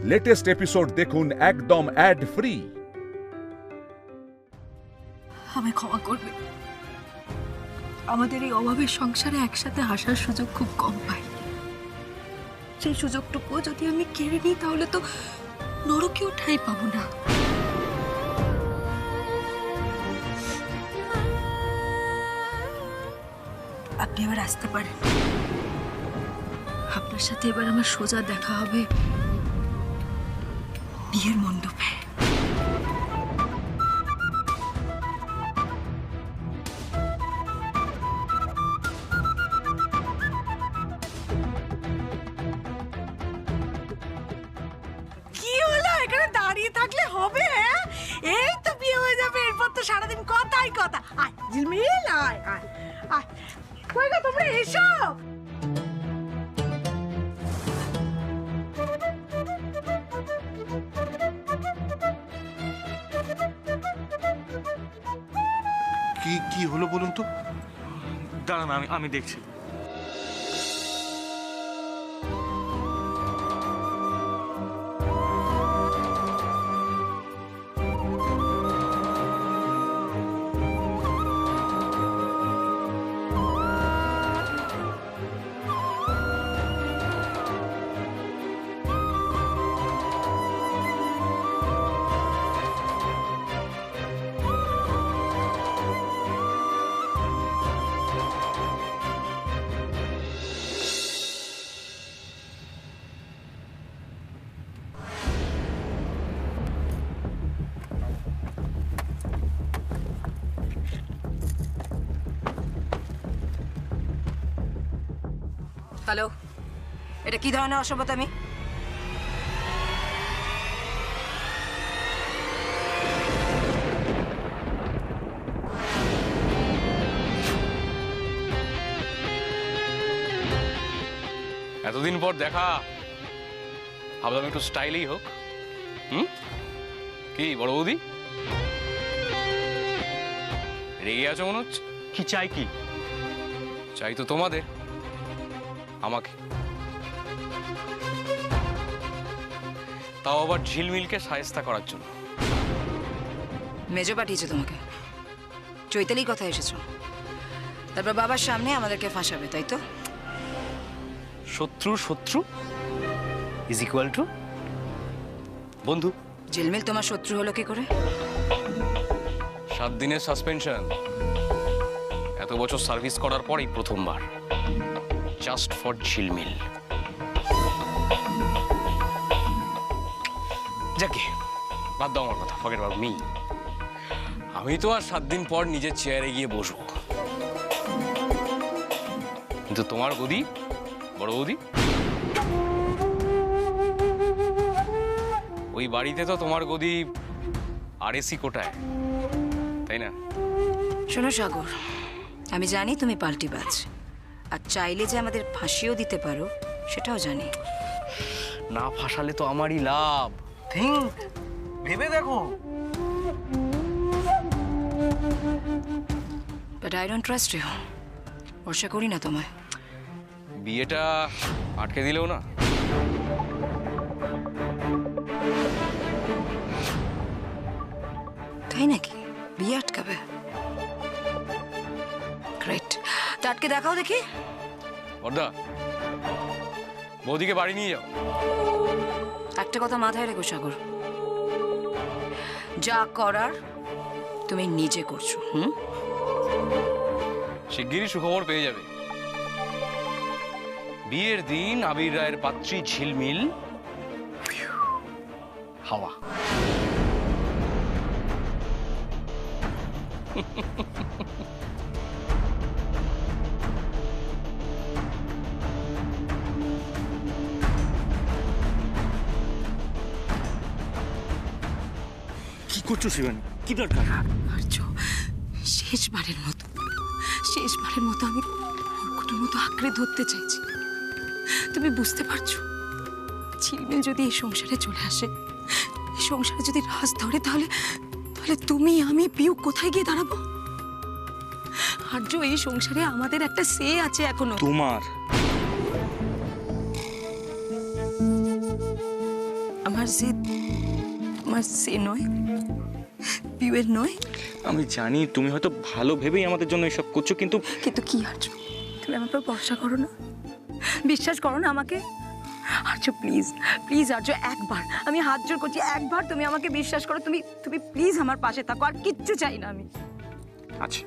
Latest episode দেখুন একদম add free. আমায় ক্ষমা করবে, আমাদের এই অভাবের সংসারে একসাথে হাসার সুযোগ খুব কম পাই। সেই সুযোগটুকু যদি আমি কেড়ে নিই তাহলে তো নরকেও ঠাঁই পাবো না। আপনি এবার আসতে পারেন। আপনার সাথে এবার আমার সোজা দেখা হবে বিয়ের মণ্ডপে। কি হলো, এখানে দাঁড়িয়ে থাকলে হবে? এই তো বিয়ে হয়ে যাবে, এরপর তো সারাদিন কথাই কথা। আয় ঝিলমিল, আয় আয় আয়, কই গো তোমরা এসো। কি কি হলো বলুন তো? দাঁড়ান, আমি দেখছি। হ্যালো, এটা কি ধরনের অসভ্যতামি? এতদিন পর দেখা, ভাবলাম একটু স্টাইলেই হোক। কি বড় বৌদি, রেগে আছো মনে হচ্ছে? কি চাই? কি চাই তো তোমাদের, আমাকে, তাও আবার ঝিলমিলকে সায়স্তা করার জন্য। মেজো পাঠিয়েছে তোমাকে, চৈতালি কথা এসেছো, তারপর বাবার সামনে আমাদেরকে ফাঁসাবে, তাই তো? শত্রু শত্রু ইজ ইকুয়াল টু বন্ধু। ঝিলমিল তোমার শত্রু হলো কি করে? 7 দিনের সাসপেনশন, এত বছর সার্ভিস করার পর এই প্রথমবার, জাস্ট ফর ঝিলমিল। যাকে বাদ দাও আমার কথা, ফরগেট অ্যাবাউট মি। আমি তো আর 7 দিন পর নিজের চেয়ারে গিয়ে বসবো, কিন্তু তোমার গদি, বড় বৌদি, ওই বাড়িতে তো তোমার গদি আর এসি কোটায়, তাই না? শোনো সাগর, আমি জানি তুমি পাল্টিবাজ, আর চাইলে যে আমাদের ফাঁসিও দিতে পারো সেটাও জানি। না ফাঁসালে তো আমারই লাভ। থিঙ্ক, ভেবে দেখো। But I don't trust you. ভরসা করি না তোমায়। বিয়েটা আটকে দিলেও না। তাই নাকি? বিয়ে আটকাবে? গ্রেট, তা আটকে দেখাও দেখি। বর্দা, বৌদিকে বাড়ি নিয়ে যাও। একটা কথা মাথায় রেখো সাগর, যা করার তুমি নিজে করছো। শিগগিরই সুখবর পেয়ে যাবে। বিয়ের দিন আবির রায়ের পাত্রী ঝিলমিল হাওয়া। কি করছো শিবানী? কি দরকার? আর্য, শেষবারের মতো আমি মরকুটের মতো আঁকড়ে ধরতে চাইছি। তুমি বুঝতে পারছো, ঝিলমিল যদি এই সংসারে চলে আসে, এই সংসারে যদি রাজ ধরে, তাহলে তুমি, আমি, পিউ কোথায় গিয়ে দাঁড়াবো? আর্য, এই সংসারে আমাদের একটা সে আছে এখনো। তোমার আমার সে তোমার সে নয়, পিউয়ের নয়। আমি জানি তুমি হয়তো ভালো ভেবেই আমাদের জন্য এসব করছো, কিন্তু কিন্তু কি আর্য, তুমি আমার উপর ভরসা করো না, বিশ্বাস করো না আমাকে? আর্য প্লিজ প্লিজ আর্য, একবার আমি হাত জোর করছি, একবার তুমি আমাকে বিশ্বাস করো। তুমি তুমি প্লিজ আমার পাশে থাকো, আর কিচ্ছু চাই না আমি। আছে,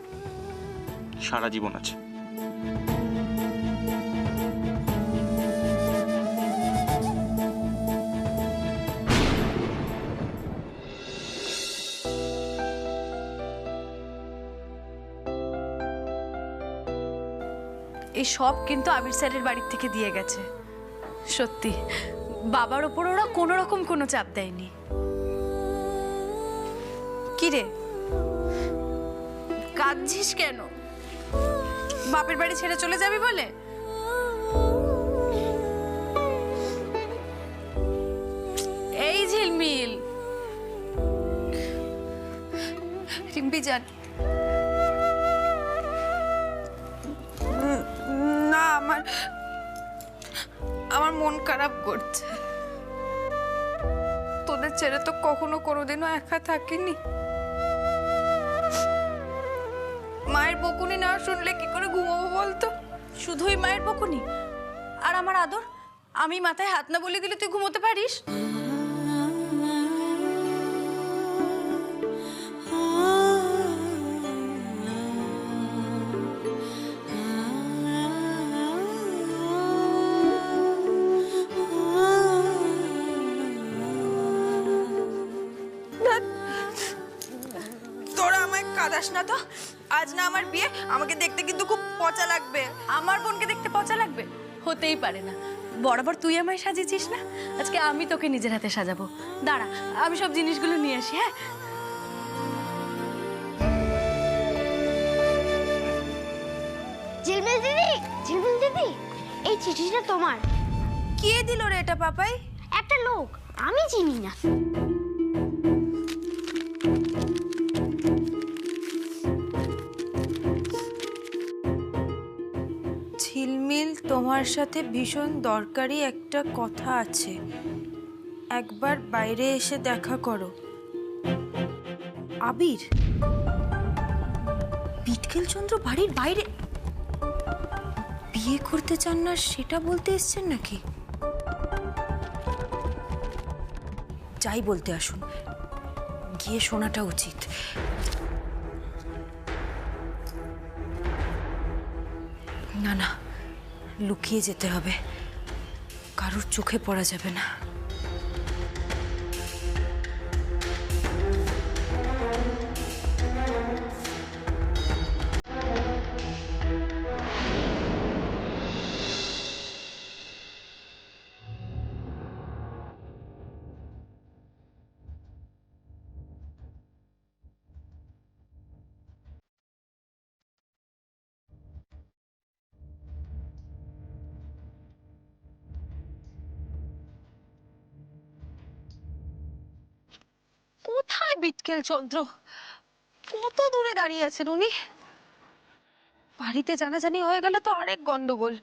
সারা জীবন আছে। এই সব কিন্তু আবির স্যারের বাড়ির থেকে দিয়ে গেছে। সত্যি বাবার ওপর ওরা কোনো রকম কোনো চাপ দেয়নি। কি রে, কাঁদছিস কেন? বাপের বাড়ি ছেড়ে চলে যাবি বলে? এই ঝিলমিল, রিম্পি জান, না আমার মন খারাপ করছে। তোদের ছেড়ে তো কখনো কোনোদিনও একা থাকিনি। মায়ের বকুনি না শুনলে কি করে ঘুমাবো বলতো? শুধুই মায়ের বকুনি আর আমার আদর, আমি মাথায় হাত না বলে দিলে তুই ঘুমোতে পারিস? তোরা আমায় কাঁদাস না তো। আজ না আমার বিয়ে, আমাকে দেখতে কিন্তু খুব পচা লাগবে। আমার বোনকে দেখতে পচা লাগবে? হতেই পারে না। বরাবর তুই আমায় সাজিয়েছিস না, আজকে আমি তোকে নিজের হাতে সাজাবো। দাঁড়া, আমি সব জিনিসগুলো নিয়ে আসি। হ্যাঁ, ঝিলমিল দিদি, ঝিলমিল দিদি, এই চিঠিটা তোমার। কে দিল রে এটা পাপাই? একটা লোক, আমি চিনি না। ঝিলমিল, তোমার সাথে ভীষণ দরকারি একটা কথা আছে, একবার বাইরে এসে দেখা করো। আবির, বিটকেল চন্দ্র বাড়ির বাইরে বিয়ে করতে চান না সেটা বলতে এসছেন নাকি? যাই বলতে আসুন, গিয়ে শোনাটা উচিত। না না, লুকিয়ে যেতে হবে, কারোর চোখে পড়া যাবে না। কোথায় বিটকেল চন্দ্র? কত দূরে দাঁড়িয়ে আছেন উনি? বাড়িতে জানাজানি হয়ে গেলে তো আরেক গন্ডগোল।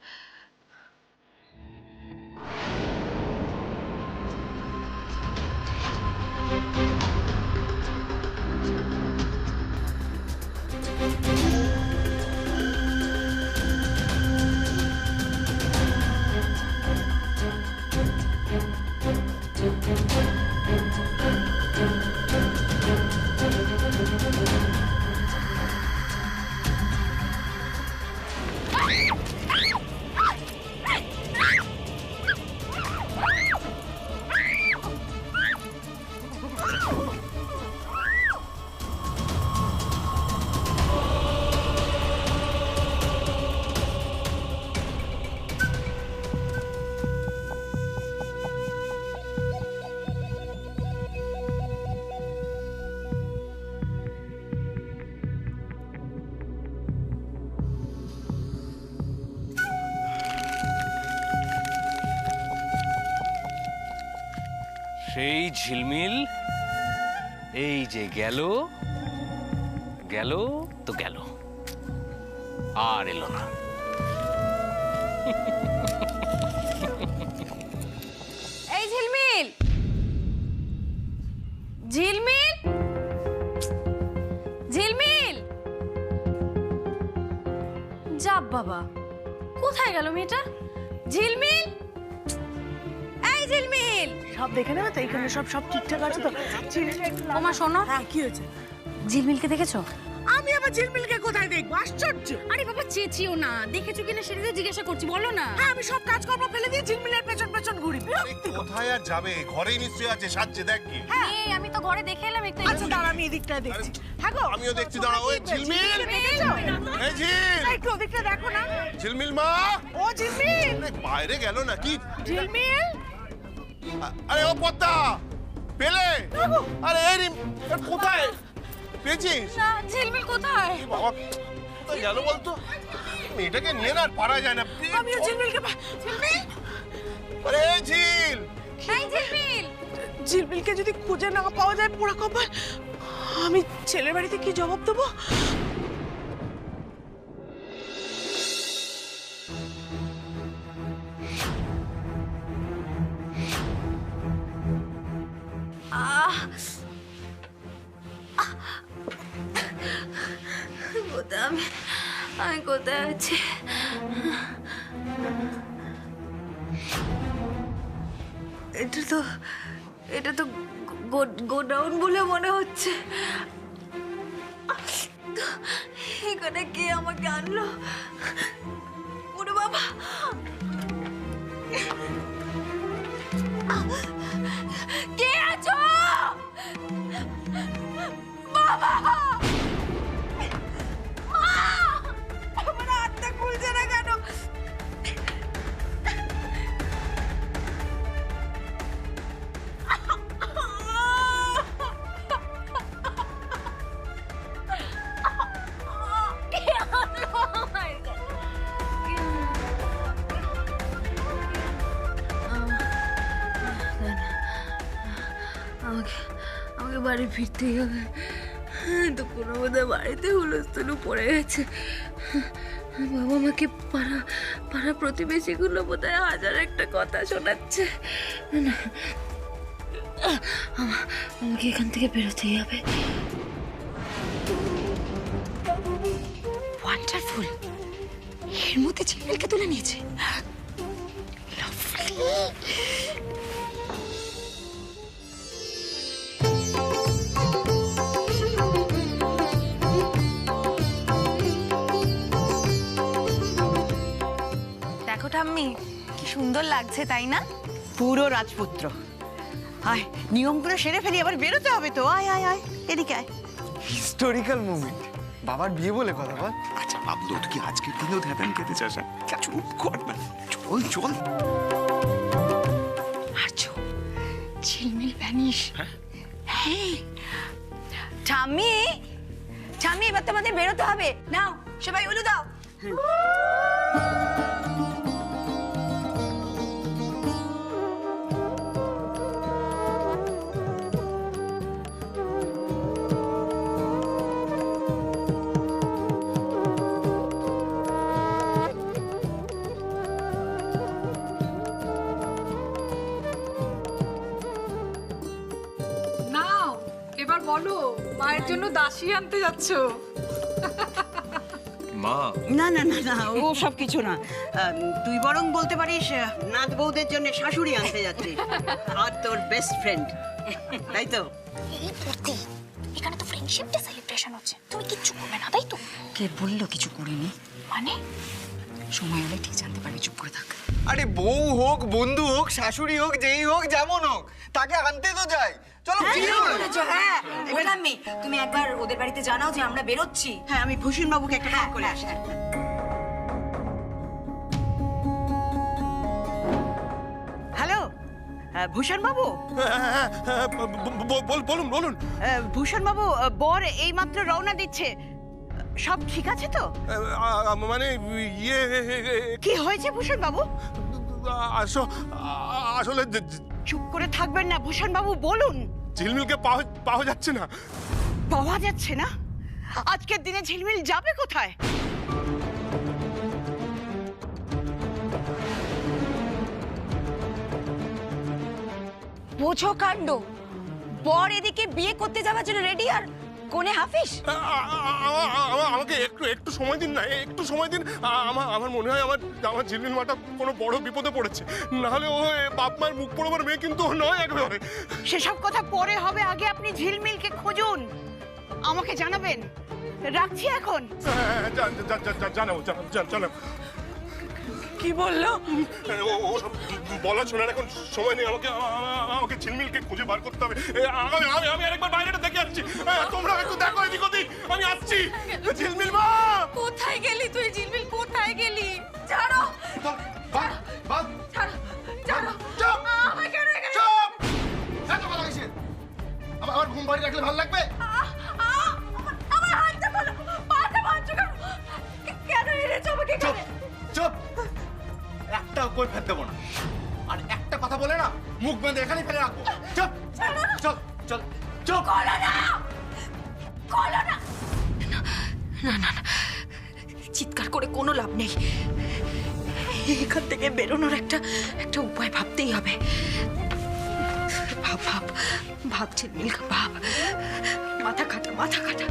সেই ঝিলমিল এই যে গেল, গেল তো গেল, আর এলো না। এই ঝিলমিল, বাবা, কোথায় গেল মেয়েটা? ঝিলমিল, এই ঝিলমিল। সব দেখে নেবে তো, এখানে সব ঠিকঠাক আছে তো? ওমা শোনো, হ্যাঁ, কি হয়েছে? ঝিলমিলকে দেখেছো? আমি আবার ঝিলমিলকে কোথায় দেখবো? আশ্চর্য! আরে বাবা চেঁচিও না, দেখেছো কিনা সেটা তো জিজ্ঞাসা করছি, বলো না। হ্যাঁ, আমি সব কাজকর্ম ফেলে দিয়ে ঝিলমিলের পেছন পেছন ঘুরি। কোথায় আর যাবে? ঘরেই নিশ্চয়ই আছে, সাজছে, দেখ কি। এই আমি তো ঘরে দেখে এলাম একটু। আচ্ছা দাঁড়া, আমি এদিকটায় দেখছি। হ্যাঁ গো, আমিও দেখছি, দাঁড়াও। ওই ঝিলমিল, এই ঝিল, একটু ওদিকটা দেখো না। ঝিলমিল মা। ও ঝিলমিল, বাইরে গেল নাকি? ঝিলমিল। আরে ও পদ্মা, পেলে? আরে এই কোথায় পেয়েছিস? না, ঝিলমিল কোথায়? বাবা কোথায় গেল বলতো? মেয়েটাকে নিয়ে না আর পারা যায় না। আমিও ঝিলমিলকে ঝিলমিল, আরে এই ঝিল, এই ঝিলমিল। ঝিলমিলকে যদি খুঁজে না পাওয়া যায়, পোড়া কপাল। আমি ছেলের বাড়িতে কি জবাব দেবো? কোথায় আমি কোথায় আছি? এটা তো গোডাউন বলে মনে হচ্ছে। এখানে কে আমাকে আনলো? ওরে বাবা, কে আছো? বাবা, আমার হাতটা খুলছে না কেন? আমাকে বাড়ি ফিরতেই হবে। তো কোনো বোধহয় বাড়িতে হুলস্থুলু পড়ে গেছে। বাবা মাকে পাড়া প্রতিবেশীগুলো বোধহয় হাজার একটা কথা শোনাচ্ছে। না, আমাকে এখান থেকে বেরোতেই হবে। ওয়ান্ডারফুল, এর মধ্যে ঝিলমিলকে তুলে নিয়েছে। লাভলি। দেখো ঠাম্মি, কি সুন্দর লাগছে তাই না? পুরো রাজপুত্র। আয়, নিয়মগুলো সেরে ফেলি, আবার বেরোতে হবে তো। আয় আয় আয়, এদিকে আয়। হিস্টোরিক্যাল মুভমেন্ট, বাবার বিয়ে বলে কথা বল। আচ্ছা ভাবলো তুই কি আজকের দিনেও ধ্যান খেতে চাস? চুপ কর না, চল চল। আর্য, ঝিলমিল ভ্যানিশ। হ্যাঁ ঠাম্মি, ঠাম্মি এবার তোমাদের বেরোতে হবে। নাও সবাই উলু দাও। নাও এবার বলো, মায়ের জন্য দাসী আনতে যাচ্ছ? মা, না না না না, ও সব কিছু না। তুই বরং বলতে পারিস নাত বউদের জন্য শাশুড়ি আনতে যাচ্ছিস, আর তোর বেস্ট ফ্রেন্ড, তাই তো? এই পড়তে এখানে তো ফ্রেন্ডশিপ ডে সেলিব্রেশন হচ্ছে, তুমি কিচ্ছু করবে না তাই তো? কে বললো কিছু করিনি? মানে সময় হলে ঠিক জানতে পারবি, চুপ করে থাক। আরে বউ হোক, বন্ধু হোক, শাশুড়ি হোক, যেই হোক, যেমন হোক, তাকে আনতে তো যাই। চলো হ্যাঁ ঠাম্মি, তুমি একবার ওদের বাড়িতে জানাও যে আমরা বেরোচ্ছি। হ্যাঁ, আমি ভূষণ বাবুকে একটা ফোন করে আসি। হ্যালো, ভূষণ বাবু। বলুন। ভূষণ বাবু, বর এইমাত্র রওনা দিচ্ছে, সব ঠিক আছে তো? মানে ইয়ে, কি হয়েছে ভূষণ বাবু? আসলে চুপ করে থাকবেন না ভূষণ বাবু, বলুন। ঝিলমিলকে পাওয়া যাচ্ছে না। পাওয়া যাচ্ছে না? আজকের দিনে ঝিলমিল যাবে কোথায়? বোঝো কাণ্ড, বর এদিকে বিয়ে করতে যাওয়ার জন্য রেডি, আর কোনে হাফিস? আমাকে একটু সময় দিন না, একটু সময় দিন। আমার মনে হয় আমার ঝিলমিল মাটা কোনো বড় বিপদে পড়েছে, নাহলে ও বাপ মায়ের মুখ পড়বার মেয়ে কিন্তু নয় একেবারে। সেসব কথা পরে হবে, আগে আপনি ঝিলমিলকে খুঁজুন, আমাকে জানাবেন। রাখছি এখন। জানাবো। কি বললো? ও বলা শোনার এখন সময় নেই, আমাকে ঝিলমিলকে খুঁজে বার করতে হবে। আমি আরেকবার বাইরেটা দেখে আসছি, তোমরা একটু দেখো এদিক ওদিক, আমি আসছি। ঝিলমিল মা, কোথায় গেলি তুই? ঝিলমিল কোথায় গেলি? ছাড়ো, আমার ঘুম বাড়ি রাখলে ভালো লাগবে? আমার হাতটা বলো, পাটা ভাঁজছো কেন এনেছো আমাকে এখানে? চুপ, একটা কই ফেল দেবো না, আর একটা কথা বলে না মুখ বেঁধে এখানেই ফেলে রাখবো। চুপ, চল চল চুপ। খোলো না, খোলো না। না, চিৎকার করে কোনো লাভ নেই। এখান থেকে বেরোনোর একটা উপায় ভাবতেই হবে। ভাব ঝিলমিল, ভাব। মাথা খাটা।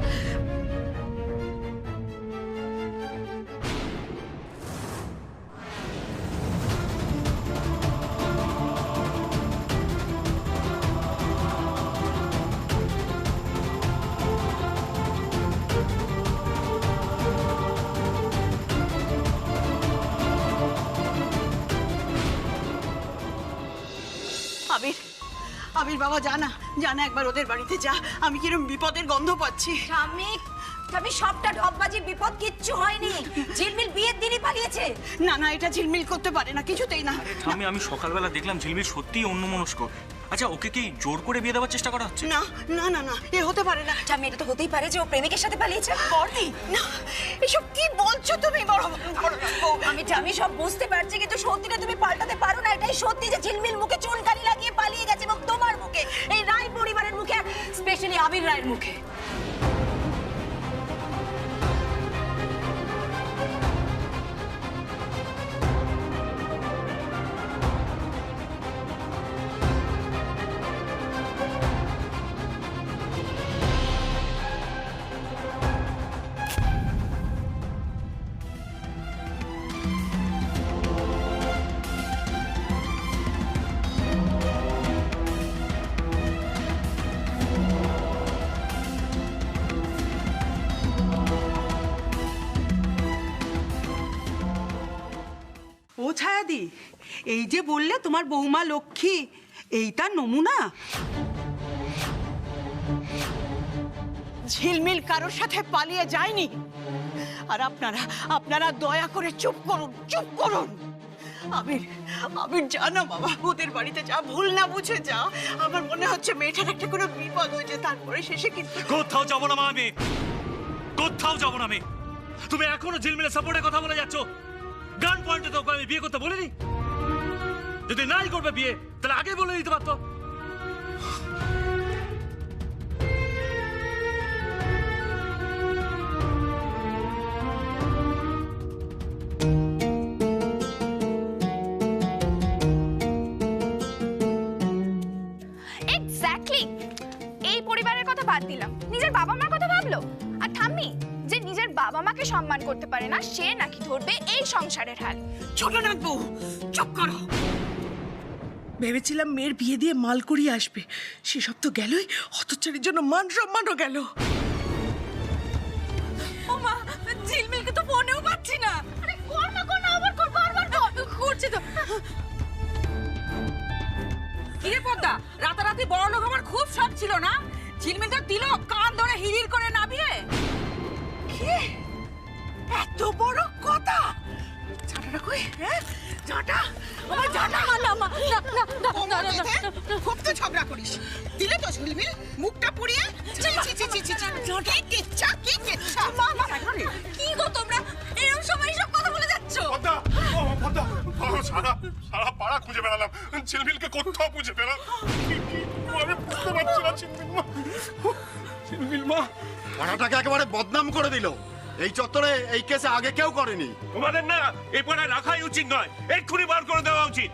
আবির বাবা, জানা একবার ওদের বাড়িতে যা, আমি কিরম বিপদের গন্ধ পাচ্ছি। আমি সবটা ঢপবাজি, বিপদ কিচ্ছু হয়নি। ঝিলমিল বিয়ের দিনই পালিয়েছে। না, এটা ঝিলমিল করতে পারে না, কিছুতেই না। আমি সকালবেলা দেখলাম ঝিলমিল সত্যিই অন্যমনস্ক। আচ্ছা, ওকে কি জোর করে বিয়ে দেওয়ার চেষ্টা করা হচ্ছে? না, এ হতে পারে না। এটা তো হতেই পারে যে ও প্রেমিকের সাথে পালিয়েছে। বর্দি, না, এসব কি বলছো তুমি? আমি সব বুঝতে পারছি, কিন্তু সত্যিটা তুমি পাল্টাতে পারো না। এটাই সত্যি যে ঝিলমিল মুখে চুনকালি লাগিয়ে পালিয়ে গেছে, এবং তোমার মুখে, এই রায় পরিবারের মুখে, স্পেশালি আবির রায়ের মুখে। ও ছায়াদি, এই যে বললে তোমার বৌমা লক্ষ্মী, এই তার নমুনা? ঝিলমিল কারোর সাথে পালিয়ে যায়নি। আর আপনারা দয়া করে চুপ করুন। আবির যা না বাবা, ওদের বাড়িতে যা, ভুল না বুঝে যা। আমার মনে হচ্ছে মেয়েটার একটা কোনো বিপদ হয়েছে, তারপরে শেষে কিন্তু কোথাও যাবো না মা, আমি কোথাও যাবো না। তুমি এখনো ঝিলমিলের সাপোর্টে কথা বলে যাচ্ছ। গান পয়েন্টে তো আমি বিয়ে করতে বলিনি। যদি নাই করবে বিয়ে, তাহলে আগে বলে দিতে পারতো। এক্স্যাক্টলি, এই পরিবারের কথা বাদ দিলাম, নিজের বাবা মার কথা ভাবলো। আর ঠাম্মি, যে নিজের বাবা মাকে সম্মান করতে পারে না, সে নাকি ধরবে এই সংসারের হাল। ছোটনাথ বউ, চুপ করো। ভেবেছিলাম মেয়ের বিয়ে দিয়ে মাল করিয়ে আসবে, সেসব তো গেলই, হতচ্ছাড়ির জন্য মান সম্মানও গেল। ও মা, ঝিলমিলকে তো ফোনেও পাচ্ছি না। আরে কর না, আবার কর, বারবার করছি তো। কি রে পদ্মা, রাতারাতি বড় লোক আমার খুব শখ ছিল না? ঝিলমিল তো দিল কান ধরে হিড়ির করে নামিয়ে। কি এত বড় কথা? জাটাটা কই? হ্যাঁ, জাটা, আমার জাটা। খুব তো ঝগড়া করিস। দিলে তো ঝিলমিল মুখটা পুড়িয়ে। কি গো তোমরা এরকম সময় সব কথা বলে যাচ্ছ? সারা পাড়া খুঁজে বেড়ালাম, ঝিলমিলকে কোথাও খুঁজে পেলাম। আমি বুঝতে পারছি না। ঝিলমিল মা পাড়াটাকে একেবারে বদনাম করে দিল। এই চত্বরে এই কেসে আগে কেউ করেনি। তোমাদের না এই পাড়ায় রাখাই উচিত নয়, এক্ষুনি বার করে দেওয়া উচিত।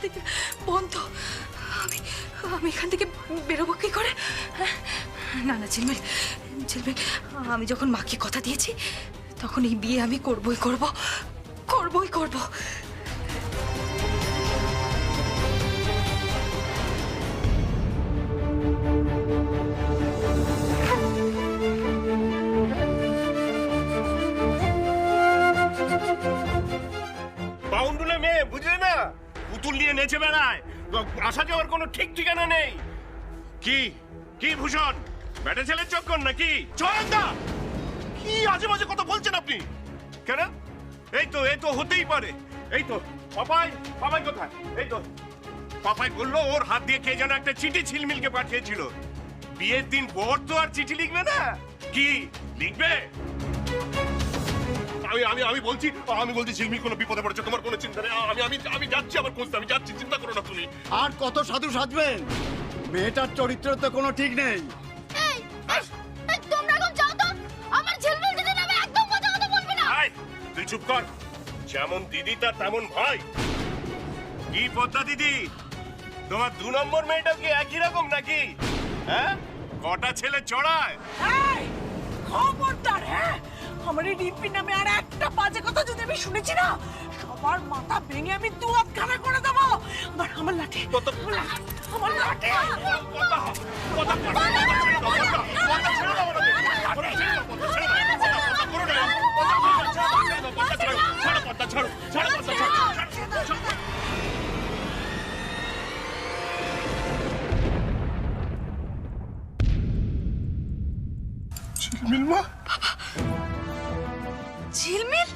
থেকে বন্ধ। আমি আমি এখান থেকে বেরোবো কি করে? না না ঝিলমিল, ঝিলমিল, আমি যখন মাকে কথা দিয়েছি তখন এই বিয়ে আমি করবই করব, করবই করব। বাউন্ডুলে মেয়ে বুঝলে না, পুতুল নিয়ে নেচে বেড়ায়, আসা যাওয়ার কোনো ঠিক ঠিকানা নেই। কি কি ভূষণ, ব্যাটা ছেলের চক্কর নাকি? জয়ন্দা, কি আজে বাজে কথা বলছেন আপনি? কেন? এই তো হতেই পারে। এই তো পাপাই, পাপাই কোথায়? এই তো পাপাই বললো ওর হাত দিয়ে কে যেন একটা চিঠি ঝিলমিলকে পাঠিয়েছিল। বিয়ের দিন বর তো আর চিঠি লিখবে না, কি লিখবে? আমি বলছি ঝিলমিল কোনো বিপদে পড়েছে, তোমার কোনো চিন্তা নেই। আমি যাচ্ছি আমার খুঁজতে, আমি যাচ্ছি, চিন্তা করো না তুমি। আর কত সাধু সাজবেন? মেয়েটার চরিত্র তো কোনো ঠিক নেই। তোমরা এখন যাও তো, আমার ঝিলমিল দিদি নামে একদম কথা বলবে না। তুই চুপ কর, যেমন দিদি তার তেমন ভাই। কি পদ্মা দিদি, তোমার 2 নম্বর মেয়েটা কি একই রকম নাকি? হ্যাঁ, কটা ছেলে চড়ায়? খবরদার, হ্যাঁ, আমার এই রিম্পি নামে আর একটা বাজে কথা যদি আমি শুনেছি না, সবার মাথা ভেঙে আমি 2 হাত খাড়া করে দেবো। আমার লাঠি, আমার লাঠি। ঝিলমিল মা, ঝিলমিল